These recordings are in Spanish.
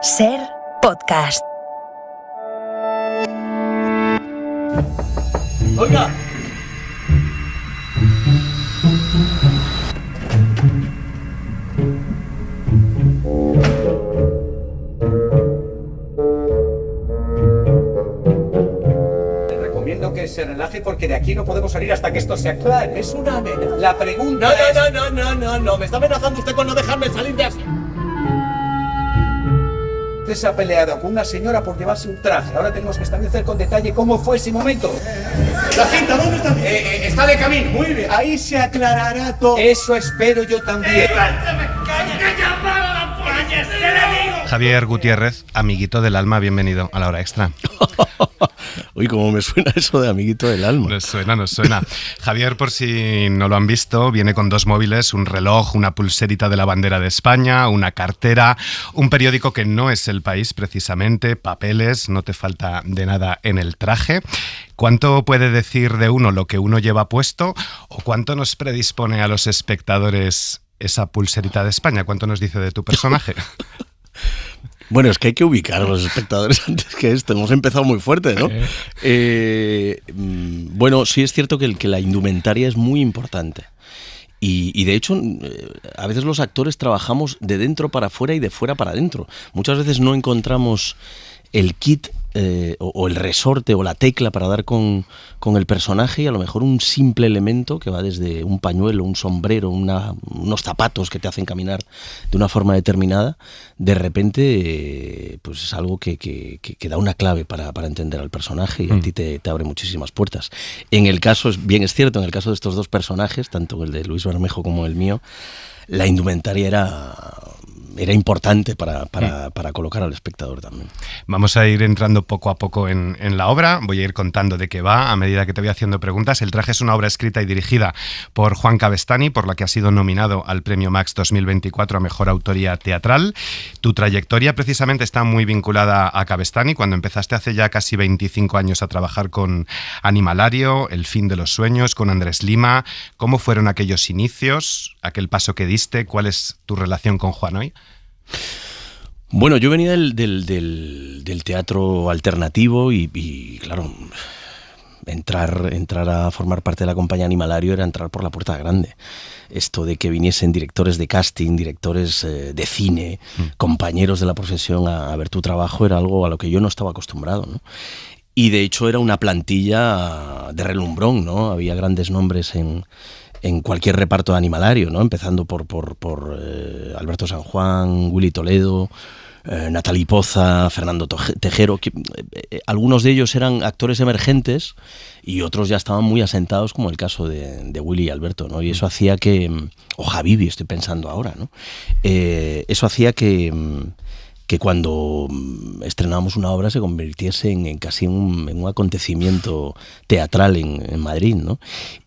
SER Podcast. ¡Oiga! Le recomiendo que se relaje porque de aquí no podemos salir hasta que esto se aclare. Es una amenaza. La pregunta No. Me está amenazando usted con no dejarme salir de aquí. Usted se ha peleado con una señora por llevarse un traje. Ahora tenemos que establecer con detalle cómo fue ese momento. La cinta, ¿dónde está? Está de camino. Muy bien. Ahí se aclarará todo. Eso espero yo también. Javier Gutiérrez, amiguito del alma, bienvenido a La Hora Extra. Uy, cómo me suena eso de amiguito del alma. Nos suena. Javier, por si no lo han visto, viene con 2 móviles, un reloj, una pulserita de la bandera de España, una cartera, un periódico que no es El País precisamente, papeles, no te falta de nada en el traje. ¿Cuánto puede decir de uno lo que uno lleva puesto o cuánto nos predispone a los espectadores esa pulserita de España? ¿Cuánto nos dice de tu personaje? Bueno, es que hay que ubicar a los espectadores antes que esto. Hemos empezado muy fuerte, ¿no? Bueno, sí es cierto que la indumentaria es muy importante. Y de hecho, a veces los actores trabajamos de dentro para afuera y de fuera para adentro. Muchas veces no encontramos el kit o el resorte o la tecla para dar con el personaje, y a lo mejor un simple elemento que va desde un pañuelo, un sombrero, unos zapatos que te hacen caminar de una forma determinada, de repente pues es algo que da una clave para entender al personaje, y a ti te abre muchísimas puertas. En el caso, bien es cierto, en el caso de estos 2 personajes, tanto el de Luis Bermejo como el mío, la indumentaria era importante para colocar al espectador también. Vamos a ir entrando poco a poco en la obra. Voy a ir contando de qué va a medida que te voy haciendo preguntas. El traje es una obra escrita y dirigida por Juan Cavestany, por la que ha sido nominado al Premio Max 2024 a Mejor Autoría Teatral. Tu trayectoria precisamente está muy vinculada a Cavestany. Cuando empezaste hace ya casi 25 años a trabajar con Animalario, El fin de los sueños, con Andrés Lima. ¿Cómo fueron aquellos inicios, aquel paso que diste? ¿Cuál es tu relación con Juan hoy? Bueno, yo venía del teatro alternativo y claro, entrar a formar parte de la compañía Animalario era entrar por la puerta grande. Esto de que viniesen directores de casting, directores de cine, compañeros de la profesión a ver tu trabajo era algo a lo que yo no estaba acostumbrado, ¿no? Y de hecho era una plantilla de relumbrón, ¿no? Había grandes nombres en cualquier reparto de Animalario, ¿no? Empezando por Alberto San Juan, Willy Toledo, Natalie Poza, Fernando Tejero. Algunos de ellos eran actores emergentes y otros ya estaban muy asentados, como el caso de Willy y Alberto, ¿no? Y eso hacía que... O Javivi, estoy pensando ahora, ¿no? Eso hacía que cuando estrenábamos una obra se convirtiese en casi un acontecimiento teatral en Madrid, ¿no?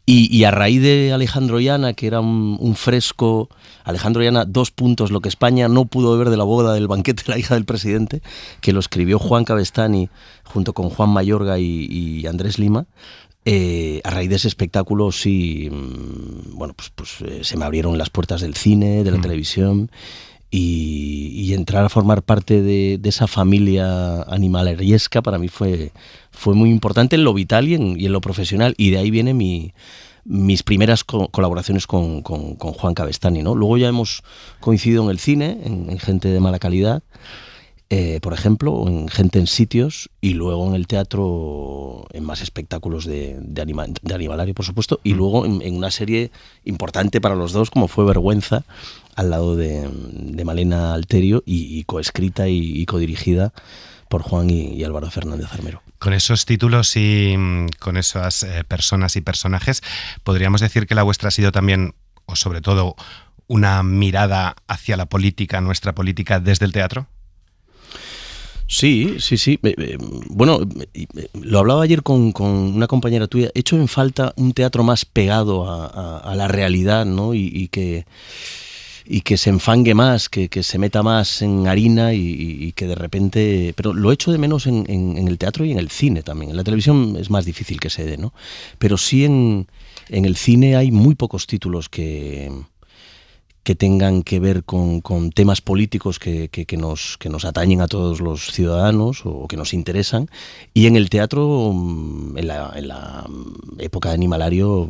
Y a raíz de Alejandro Llana, que era un fresco, Alejandro Llana, 2 puntos, lo que España no pudo beber de la boda del banquete de la hija del presidente, que lo escribió Juan Cavestany junto con Juan Mayorga y Andrés Lima. A raíz de ese espectáculo sí, bueno, pues se me abrieron las puertas del cine, de la televisión, y entrar a formar parte de esa familia animalariesca para mí fue muy importante en lo vital y en lo profesional, y de ahí viene mis primeras colaboraciones con Juan Cavestany, ¿no? Luego ya hemos coincidido en el cine, en Gente de mala calidad, por ejemplo, o en Gente en sitios, y luego en el teatro en más espectáculos de Animalario, por supuesto, y luego en una serie importante para los dos como fue Vergüenza, al lado de Malena Alterio, y coescrita y codirigida por Juan y Álvaro Fernández Armero. Con esos títulos y con esas personas y personajes, ¿podríamos decir que la vuestra ha sido también, o sobre todo, una mirada hacia la política, nuestra política, desde el teatro? Sí. Bueno, lo hablaba ayer con una compañera tuya. He hecho en falta un teatro más pegado a la realidad, ¿no? Y que se enfangue más, que se meta más en harina y que de repente... Pero lo echo de menos en el teatro y en el cine también. En la televisión es más difícil que se dé, ¿no? Pero sí en el cine hay muy pocos títulos que que tengan que ver con temas políticos que nos atañen a todos los ciudadanos o que nos interesan. Y en el teatro, en la época de Animalario,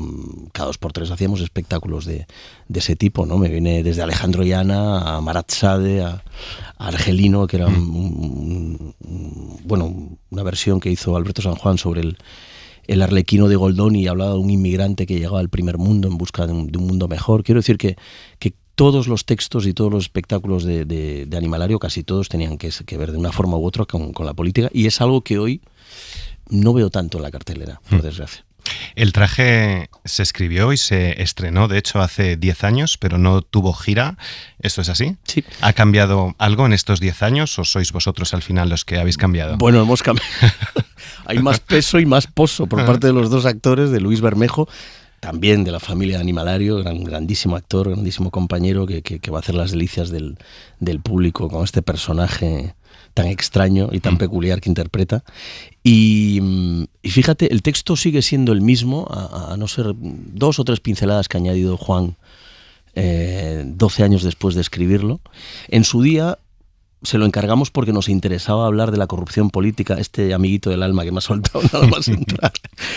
cada 2 por 3 hacíamos espectáculos de ese tipo, ¿no? Me viene desde Alejandro Llana a Marat Sade, a Argelino, que era una versión que hizo Alberto San Juan sobre el Arlequino de Goldoni, y hablaba de un inmigrante que llegaba al primer mundo en busca de un mundo mejor. Quiero decir que todos los textos y todos los espectáculos de Animalario, casi todos, tenían que ver de una forma u otra con la política, y es algo que hoy no veo tanto en la cartelera, por desgracia. El traje se escribió y se estrenó, de hecho, hace 10 años, pero no tuvo gira. ¿Esto es así? Sí. ¿Ha cambiado algo en estos 10 años o sois vosotros al final los que habéis cambiado? Bueno, hemos cambiado. Hay más peso y más pozo por parte de los 2 actores, de Luis Bermejo, también de la familia Animalario, grandísimo actor, grandísimo compañero que va a hacer las delicias del público con este personaje tan extraño y tan peculiar que interpreta. Y fíjate, el texto sigue siendo el mismo, a no ser 2 o 3 pinceladas que ha añadido Juan 12 años después de escribirlo. En su día se lo encargamos porque nos interesaba hablar de la corrupción política, este amiguito del alma que me ha soltado nada más entrar.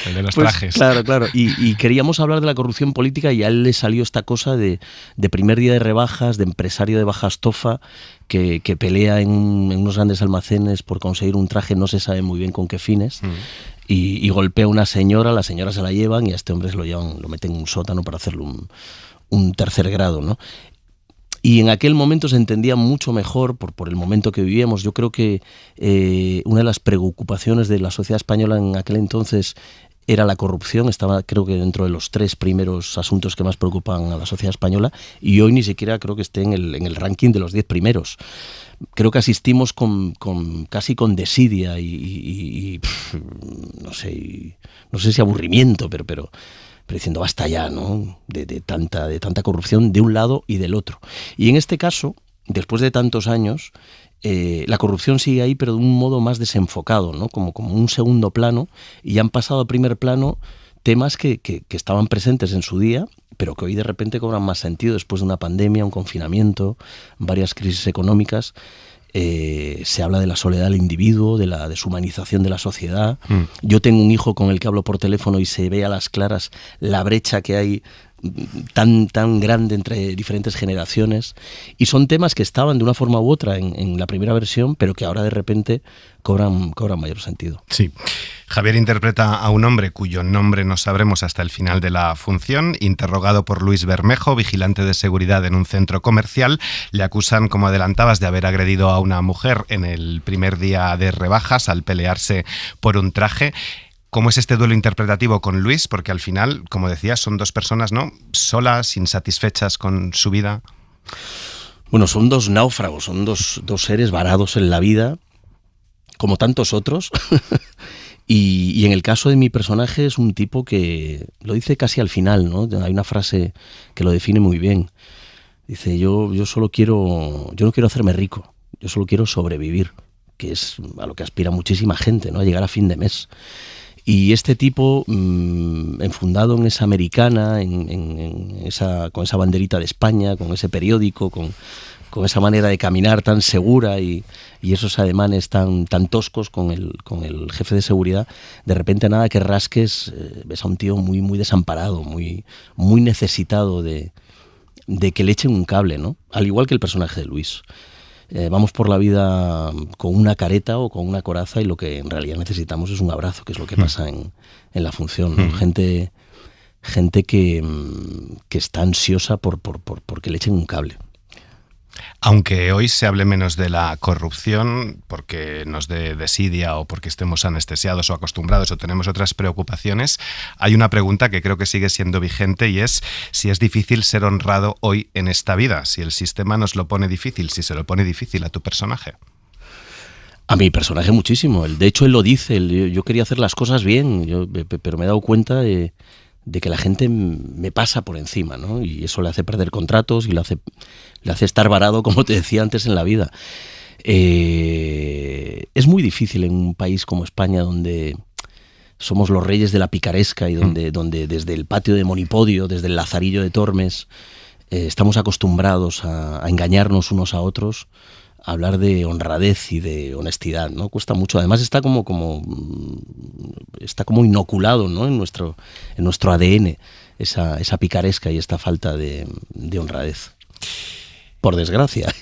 El de los trajes. Claro. Y queríamos hablar de la corrupción política, y a él le salió esta cosa de primer día de rebajas, de empresario de baja estofa, que pelea en unos grandes almacenes por conseguir un traje, no se sabe muy bien con qué fines, y golpea a una señora, la señora se la llevan, y a este hombre lo meten en un sótano para hacerle un 3er grado, ¿no? Y en aquel momento se entendía mucho mejor por el momento que vivíamos. Yo creo que una de las preocupaciones de la sociedad española en aquel entonces era la corrupción. Estaba, creo que, dentro de los 3 primeros asuntos que más preocupan a la sociedad española, y hoy ni siquiera creo que esté en el ranking de los 10 primeros. Creo que asistimos casi con desidia y no sé si aburrimiento, pero diciendo basta ya, ¿no? De tanta corrupción de un lado y del otro. Y en este caso, después de tantos años, la corrupción sigue ahí, pero de un modo más desenfocado, ¿no? Como un segundo plano, y han pasado a primer plano temas que estaban presentes en su día, pero que hoy de repente cobran más sentido después de una pandemia, un confinamiento, varias crisis económicas. Se habla de la soledad del individuo, de la deshumanización de la sociedad. Yo tengo un hijo con el que hablo por teléfono y se ve a las claras la brecha que hay tan grande entre diferentes generaciones, y son temas que estaban de una forma u otra en la primera versión, pero que ahora de repente cobran mayor sentido. Sí. Javier interpreta a un hombre cuyo nombre no sabremos hasta el final de la función. Interrogado por Luis Bermejo, vigilante de seguridad en un centro comercial, le acusan, como adelantabas, de haber agredido a una mujer en el primer día de rebajas al pelearse por un traje. ¿Cómo es este duelo interpretativo con Luis? Porque al final, como decías, son 2 personas, ¿no?, solas, insatisfechas con su vida. Bueno, son 2 náufragos, son dos seres varados en la vida, como tantos otros. Y en el caso de mi personaje es un tipo que lo dice casi al final, ¿no? Hay una frase que lo define muy bien. Dice, yo no quiero hacerme rico, yo solo quiero sobrevivir, que es a lo que aspira muchísima gente, ¿no?, a llegar a fin de mes. Y este tipo, enfundado en esa Americana, con esa banderita de España, con ese periódico, con esa manera de caminar tan segura y esos ademanes tan toscos con el jefe de seguridad, de repente, nada que rasques, ves a un tío muy, muy desamparado, muy, muy necesitado de que le echen un cable, ¿no? Al igual que el personaje de Luis. Vamos por la vida con una careta o con una coraza, y lo que en realidad necesitamos es un abrazo, que es lo que pasa en la función, ¿no? Gente que está ansiosa porque le echen un cable. Aunque hoy se hable menos de la corrupción porque nos dé desidia o porque estemos anestesiados o acostumbrados o tenemos otras preocupaciones, hay una pregunta que creo que sigue siendo vigente, y es si es difícil ser honrado hoy en esta vida, si el sistema nos lo pone difícil, si se lo pone difícil a tu personaje. A mi personaje muchísimo. De hecho, él lo dice. Yo quería hacer las cosas bien, pero me he dado cuenta de que la gente me pasa por encima, ¿no? Y eso le hace perder contratos y le hace estar varado, como te decía antes, en la vida. Es muy difícil en un país como España, donde somos los reyes de la picaresca y donde desde el patio de Monipodio, desde el Lazarillo de Tormes, estamos acostumbrados a engañarnos unos a otros, a hablar de honradez y de honestidad, ¿no? Cuesta mucho. Además está como inoculado, ¿no? en nuestro ADN esa picaresca y esta falta de honradez. Por desgracia.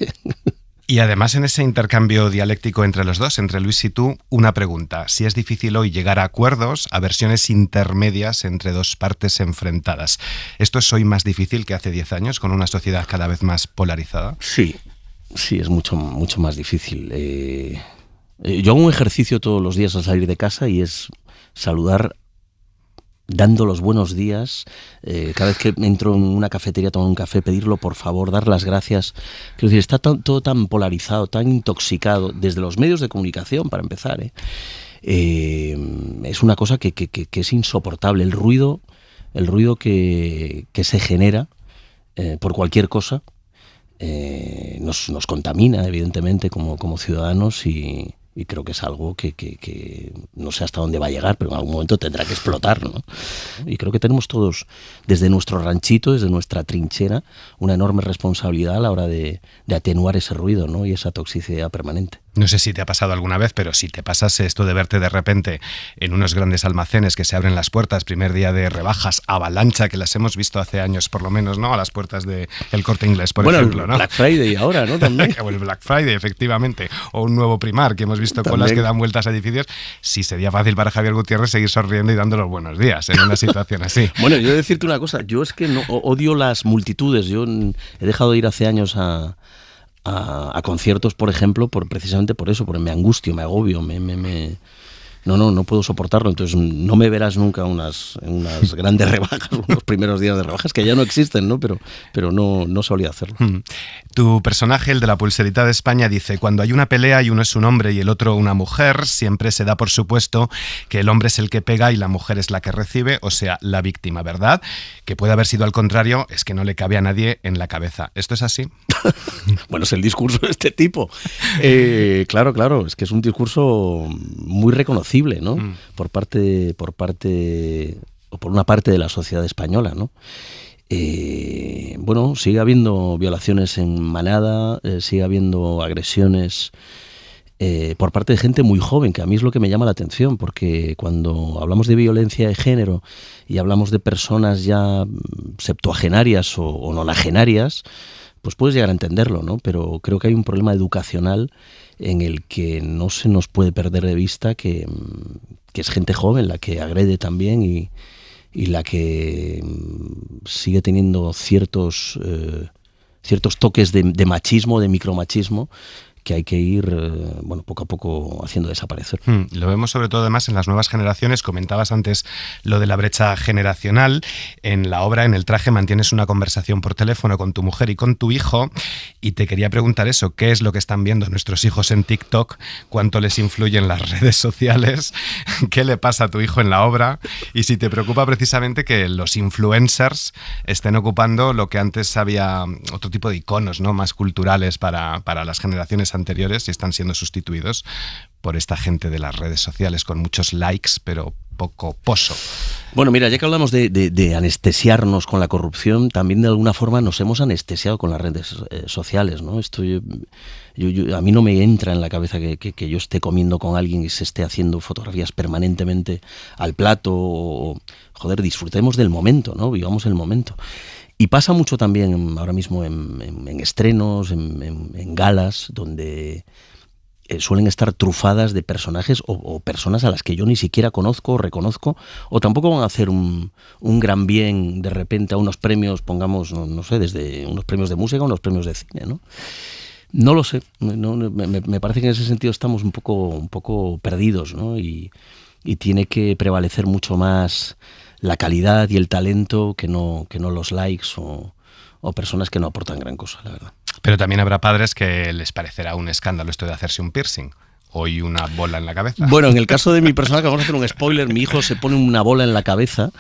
Y además en ese intercambio dialéctico entre los dos, entre Luis y tú, una pregunta. Si es difícil hoy llegar a acuerdos, a versiones intermedias entre dos partes enfrentadas. ¿Esto es hoy más difícil que hace 10 años, con una sociedad cada vez más polarizada? Sí, es mucho más difícil. Yo hago un ejercicio todos los días al salir de casa y es saludar dando los buenos días, cada vez que entro en una cafetería a tomar un café, pedirlo por favor, dar las gracias. Quiero decir, está todo tan polarizado, tan intoxicado, desde los medios de comunicación, para empezar. Es una cosa que es insoportable. El ruido que se genera por cualquier cosa nos contamina, evidentemente, como ciudadanos, y creo que es algo que no sé hasta dónde va a llegar, pero en algún momento tendrá que explotar, ¿no? Y creo que tenemos todos, desde nuestro ranchito, desde nuestra trinchera, una enorme responsabilidad a la hora de atenuar ese ruido, ¿no? Y esa toxicidad permanente. No sé si te ha pasado alguna vez, pero si te pasase esto de verte de repente en unos grandes almacenes que se abren las puertas, primer día de rebajas, avalancha, que las hemos visto hace años por lo menos, ¿no? A las puertas del Corte Inglés, por ejemplo, el ¿no? Black Friday ahora, ¿no? También. O el Black Friday, efectivamente. O un nuevo Primark, que hemos visto colas que dan vueltas a edificios. Sí, sería fácil para Javier Gutiérrez seguir sonriendo y dando los buenos días en una situación así. Bueno, yo he de decirte una cosa. Yo es que no odio las multitudes. Yo he dejado de ir hace años a conciertos, por ejemplo, precisamente por eso, porque me angustio, me agobio, no puedo soportarlo. Entonces no me verás nunca en unas grandes rebajas, unos primeros días de rebajas, que ya no existen, ¿no? Pero no solía hacerlo. Tu personaje, el de la pulserita de España, dice: cuando hay una pelea y uno es un hombre y el otro una mujer, siempre se da por supuesto que el hombre es el que pega y la mujer es la que recibe, o sea, la víctima, ¿verdad? Que puede haber sido al contrario, es que no le cabe a nadie en la cabeza. ¿Esto es así? Bueno, es el discurso de este tipo. Claro, es que es un discurso muy reconocible, ¿no? Por una parte de la sociedad española, ¿no? Bueno, sigue habiendo violaciones en manada, sigue habiendo agresiones por parte de gente muy joven, que a mí es lo que me llama la atención, porque cuando hablamos de violencia de género y hablamos de personas ya septuagenarias o nonagenarias, pues puedes llegar a entenderlo, ¿no? Pero creo que hay un problema educacional en el que no se nos puede perder de vista que es gente joven la que agrede también y la que sigue teniendo ciertos toques de machismo, de micromachismo, que hay que ir poco a poco haciendo desaparecer. Lo vemos sobre todo además en las nuevas generaciones. Comentabas antes lo de la brecha generacional. En la obra, en El traje, mantienes una conversación por teléfono con tu mujer y con tu hijo, y te quería preguntar eso: ¿qué es lo que están viendo nuestros hijos en TikTok? ¿Cuánto les influyen las redes sociales? ¿Qué le pasa a tu hijo en la obra? Y si te preocupa precisamente que los influencers estén ocupando lo que antes había otro tipo de iconos, ¿no? Más culturales para las generaciones anteriores, y están siendo sustituidos por esta gente de las redes sociales con muchos likes pero poco pozo. Bueno, mira, ya que hablamos de anestesiarnos con la corrupción, también de alguna forma nos hemos anestesiado con las redes sociales, ¿no? Esto a mí no me entra en la cabeza que yo esté comiendo con alguien y se esté haciendo fotografías permanentemente al plato. Joder, disfrutemos del momento, ¿no? Vivamos el momento. Y pasa mucho también ahora mismo en estrenos, en galas, donde suelen estar trufadas de personajes o personas a las que yo ni siquiera conozco o reconozco, o tampoco van a hacer un gran bien de repente a unos premios, pongamos, no sé, desde unos premios de música a unos premios de cine, ¿no? No lo sé, me parece que en ese sentido estamos un poco perdidos, ¿no? Y tiene que prevalecer mucho más la calidad y el talento que no los likes o personas que no aportan gran cosa, la verdad. Pero también habrá padres que les parecerá un escándalo esto de hacerse un piercing o una bola en la cabeza. Bueno, en el caso de mi personaje, vamos a hacer un spoiler, mi hijo se pone una bola en la cabeza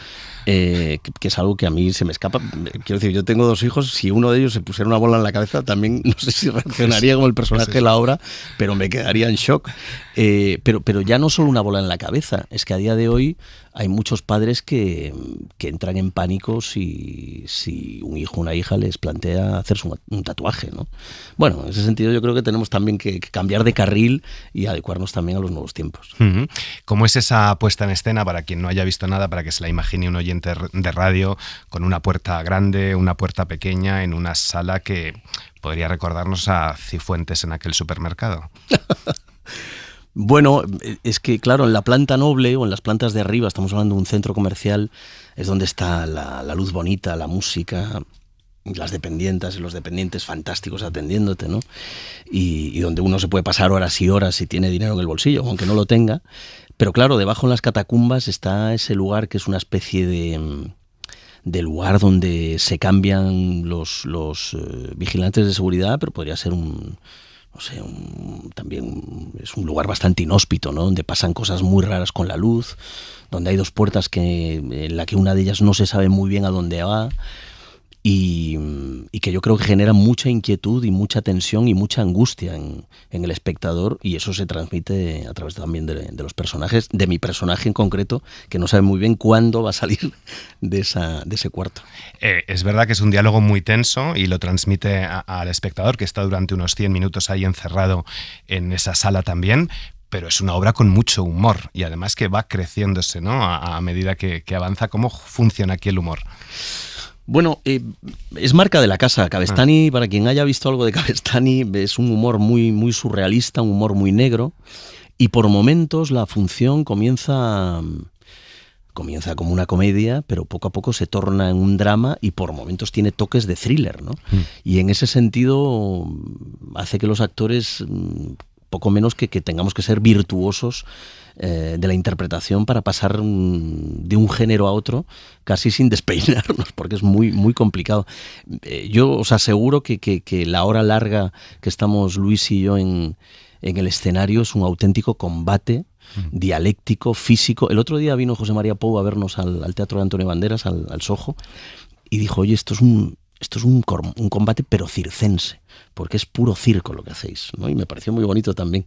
que es algo que a mí se me escapa. Quiero decir, yo tengo 2 hijos, si uno de ellos se pusiera una bola en la cabeza, también no sé si reaccionaría como el personaje de la obra, pero me quedaría en shock. Pero ya no solo una bola en la cabeza, es que a día de hoy hay muchos padres que entran en pánico si un hijo o una hija les plantea hacerse un tatuaje, ¿no? Bueno, en ese sentido yo creo que tenemos también que cambiar de carril y adecuarnos también a los nuevos tiempos. ¿Cómo es esa puesta en escena, para quien no haya visto nada, para que se la imagine un oyente de radio, con una puerta grande, una puerta pequeña, en una sala que podría recordarnos a Cifuentes en aquel supermercado? Bueno, es que claro, en la planta noble o en las plantas de arriba, estamos hablando de un centro comercial, es donde está la luz bonita, la música, las dependientas y los dependientes fantásticos atendiéndote, ¿no? Y donde uno se puede pasar horas y horas si tiene dinero en el bolsillo, aunque no lo tenga. Pero claro, debajo en las catacumbas está ese lugar que es una especie de lugar donde se cambian los vigilantes de seguridad, pero podría ser también es un lugar bastante inhóspito, ¿no? Donde pasan cosas muy raras con la luz, donde hay 2 puertas en la que una de ellas no se sabe muy bien a dónde va, y que yo creo que genera mucha inquietud y mucha tensión y mucha angustia en el espectador, y eso se transmite a través también de los personajes, de mi personaje en concreto, que no sabe muy bien cuándo va a salir de ese cuarto. Es verdad que es un diálogo muy tenso y lo transmite al espectador, que está durante unos 100 minutos ahí encerrado en esa sala también, pero es una obra con mucho humor y además que va creciéndose, ¿no? A medida que avanza. ¿Cómo funciona aquí el humor? Bueno, es marca de la casa. Cavestany, para quien haya visto algo de Cavestany, es un humor muy, muy surrealista, un humor muy negro, y por momentos la función comienza como una comedia, pero poco a poco se torna en un drama y por momentos tiene toques de thriller, ¿no? Y en ese sentido hace que los actores, poco menos que tengamos que ser virtuosos de la interpretación para pasar de un género a otro casi sin despeinarnos, porque es muy, muy complicado. Yo os aseguro que la hora larga que estamos Luis y yo en el escenario es un auténtico combate dialéctico, físico. El otro día vino José María Pou a vernos al Teatro de Antonio Banderas, al Soho, y dijo, oye, esto es un combate pero circense, porque es puro circo lo que hacéis, ¿no? Y me pareció muy bonito también.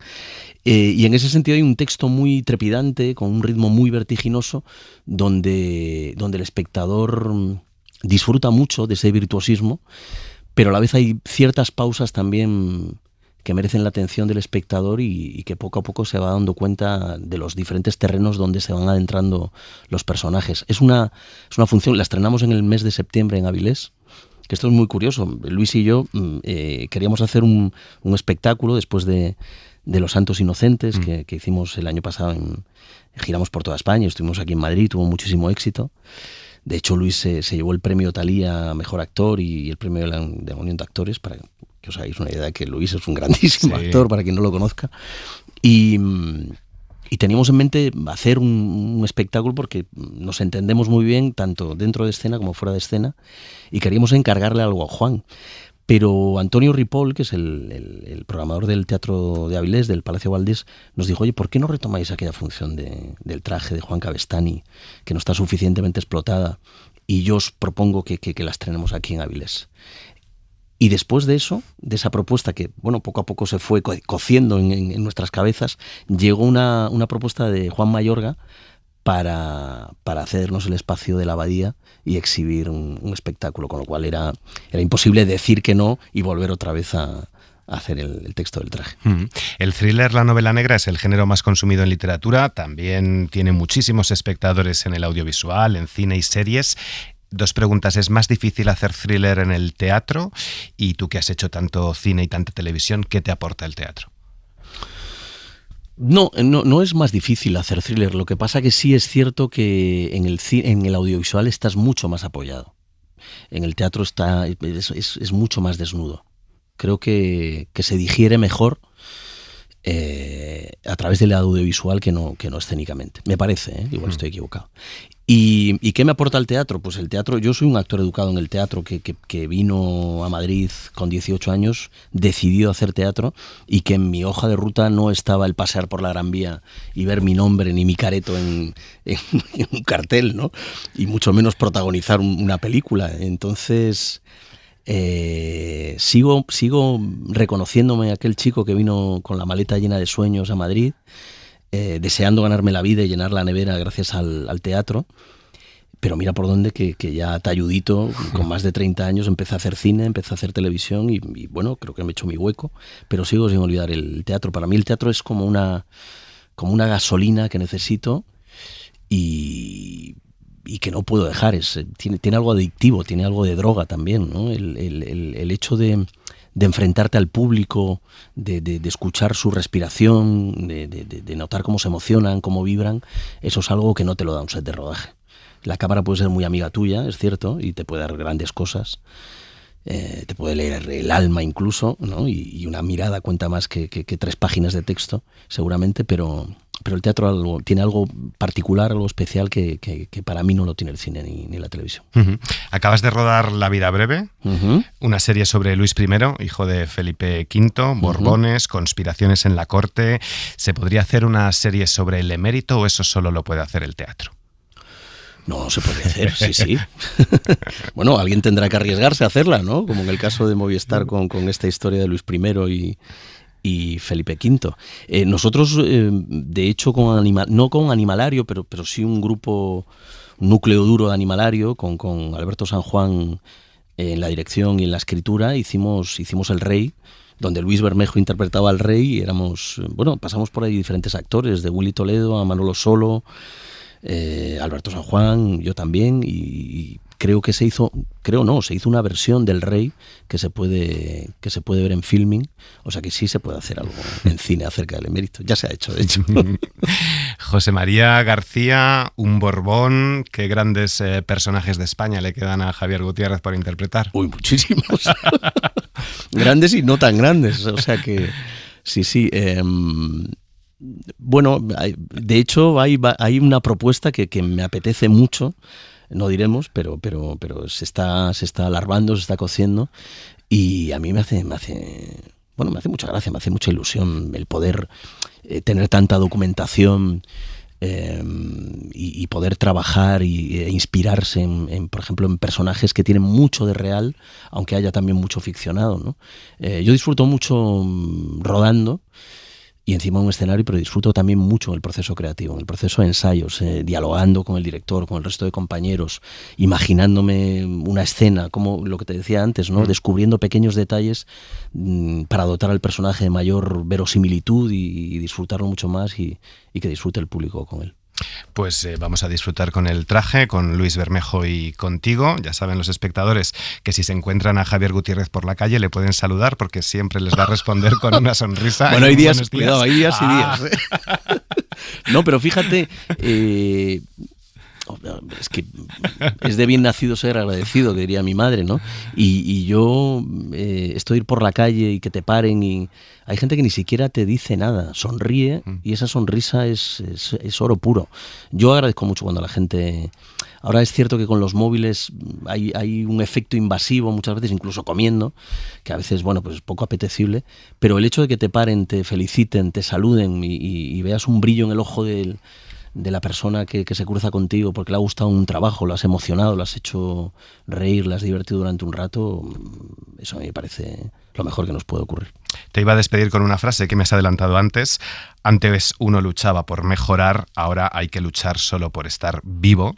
Y en ese sentido hay un texto muy trepidante, con un ritmo muy vertiginoso, donde el espectador disfruta mucho de ese virtuosismo, pero a la vez hay ciertas pausas también que merecen la atención del espectador y que poco a poco se va dando cuenta de los diferentes terrenos donde se van adentrando los personajes. Es una función, la estrenamos en el mes de septiembre en Avilés, que esto es muy curioso. Luis y yo queríamos hacer un espectáculo después de Los Santos Inocentes, que hicimos el año pasado, giramos por toda España, estuvimos aquí en Madrid, tuvo muchísimo éxito. De hecho, Luis se llevó el premio Thalía a Mejor Actor y el premio de la Unión de Actores, para que os hagáis una idea de que Luis es un grandísimo actor, para quien no lo conozca. Y teníamos en mente hacer un espectáculo porque nos entendemos muy bien, tanto dentro de escena como fuera de escena, y queríamos encargarle algo a Juan. Pero Antonio Ripoll, que es el programador del Teatro de Avilés, del Palacio Valdés, nos dijo, oye, ¿por qué no retomáis aquella función del traje de Juan Cavestany, que no está suficientemente explotada? Y yo os propongo que la estrenemos aquí en Avilés. Y después de eso, de esa propuesta que, bueno, poco a poco se fue cociendo en nuestras cabezas, llegó una propuesta de Juan Mayorga para cedernos el espacio de la Abadía y exhibir un espectáculo, con lo cual era imposible decir que no y volver otra vez a hacer el texto del traje. El thriller, la novela negra, es el género más consumido en literatura, también tiene muchísimos espectadores en el audiovisual, en cine y series. 2 preguntas. ¿Es más difícil hacer thriller en el teatro? Y tú, que has hecho tanto cine y tanta televisión, ¿qué te aporta el teatro? No es más difícil hacer thriller. Lo que pasa que sí es cierto que en el audiovisual estás mucho más apoyado. En el teatro es mucho más desnudo. Creo que se digiere mejor a través del audiovisual que no escénicamente. Me parece, igual estoy equivocado. ¿Y qué me aporta el teatro? Pues el teatro, yo soy un actor educado en el teatro que vino a Madrid con 18 años, decidió hacer teatro y que en mi hoja de ruta no estaba el pasear por la Gran Vía y ver mi nombre ni mi careto en un cartel, ¿no? Y mucho menos protagonizar una película. Entonces sigo reconociéndome aquel chico que vino con la maleta llena de sueños a Madrid, deseando ganarme la vida y llenar la nevera gracias al teatro, pero mira por dónde que ya talludito, con más de 30 años, empecé a hacer cine, empecé a hacer televisión y bueno, creo que me he hecho mi hueco, pero sigo sin olvidar el teatro. Para mí el teatro es como una gasolina que necesito y que no puedo dejar. Tiene algo adictivo, tiene algo de droga también, ¿no? El hecho de enfrentarte al público, de escuchar su respiración, de notar cómo se emocionan, cómo vibran, eso es algo que no te lo da un set de rodaje. La cámara puede ser muy amiga tuya, es cierto, y te puede dar grandes cosas, te puede leer el alma incluso, ¿no? Y una mirada cuenta más que 3 páginas de texto, seguramente, pero el teatro tiene algo particular, algo especial que para mí no lo tiene el cine ni la televisión. Uh-huh. Acabas de rodar La vida breve, una serie sobre Luis I, hijo de Felipe V, Borbones, conspiraciones en la corte. ¿Se podría hacer una serie sobre el emérito o eso solo lo puede hacer el teatro? No, se puede hacer, sí. Bueno, alguien tendrá que arriesgarse a hacerla, ¿no? Como en el caso de Movistar con esta historia de Luis I y Felipe V. Nosotros, de hecho, no con Animalario, pero sí un núcleo duro de Animalario, con Alberto San Juan en la dirección y en la escritura, hicimos El Rey, donde Luis Bermejo interpretaba al rey y pasamos por ahí diferentes actores, de Willy Toledo a Manolo Solo, Alberto San Juan, yo también, y creo que se hizo una versión del Rey que se puede ver en Filming, o sea que sí se puede hacer algo en cine acerca del emérito, ya se ha hecho, de hecho. José María García, un Borbón, qué grandes personajes de España le quedan a Javier Gutiérrez por interpretar. Uy, muchísimos. Grandes y no tan grandes, o sea que sí. Bueno, de hecho hay una propuesta que me apetece mucho, no diremos, pero se está larvando, se está cociendo y a mí me hace mucha gracia, me hace mucha ilusión el poder tener tanta documentación y poder trabajar e inspirarse por ejemplo, en personajes que tienen mucho de real, aunque haya también mucho ficcionado, ¿no? Yo disfruto mucho rodando y encima de un escenario, pero disfruto también mucho el proceso creativo, el proceso de ensayos, dialogando con el director, con el resto de compañeros, imaginándome una escena, como lo que te decía antes, ¿no? Descubriendo pequeños detalles para dotar al personaje de mayor verosimilitud y disfrutarlo mucho más y que disfrute el público con él. Pues vamos a disfrutar con el traje, con Luis Bermejo y contigo. Ya saben los espectadores que si se encuentran a Javier Gutiérrez por la calle le pueden saludar porque siempre les va a responder con una sonrisa. Bueno, hay días, cuidado, hay días y días. No, pero fíjate, es que es de bien nacido ser agradecido, que diría mi madre, ¿no? Y yo, esto de ir por la calle y que te paren y hay gente que ni siquiera te dice nada, sonríe y esa sonrisa es oro puro. Yo agradezco mucho cuando la gente... Ahora es cierto que con los móviles hay un efecto invasivo muchas veces, incluso comiendo, que a veces, pues es poco apetecible, pero el hecho de que te paren, te feliciten, te saluden y veas un brillo en el ojo de la persona que se cruza contigo porque le ha gustado un trabajo, lo has emocionado, lo has hecho reír, lo has divertido durante un rato, eso a mí me parece lo mejor que nos puede ocurrir. Te iba a despedir con una frase que me has adelantado antes. Antes uno luchaba por mejorar, ahora hay que luchar solo por estar vivo.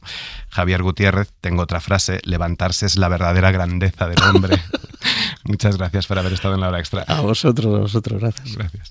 Javier Gutiérrez, tengo otra frase, levantarse es la verdadera grandeza del hombre. Muchas gracias por haber estado en La Hora Extra. A vosotros, gracias. Gracias.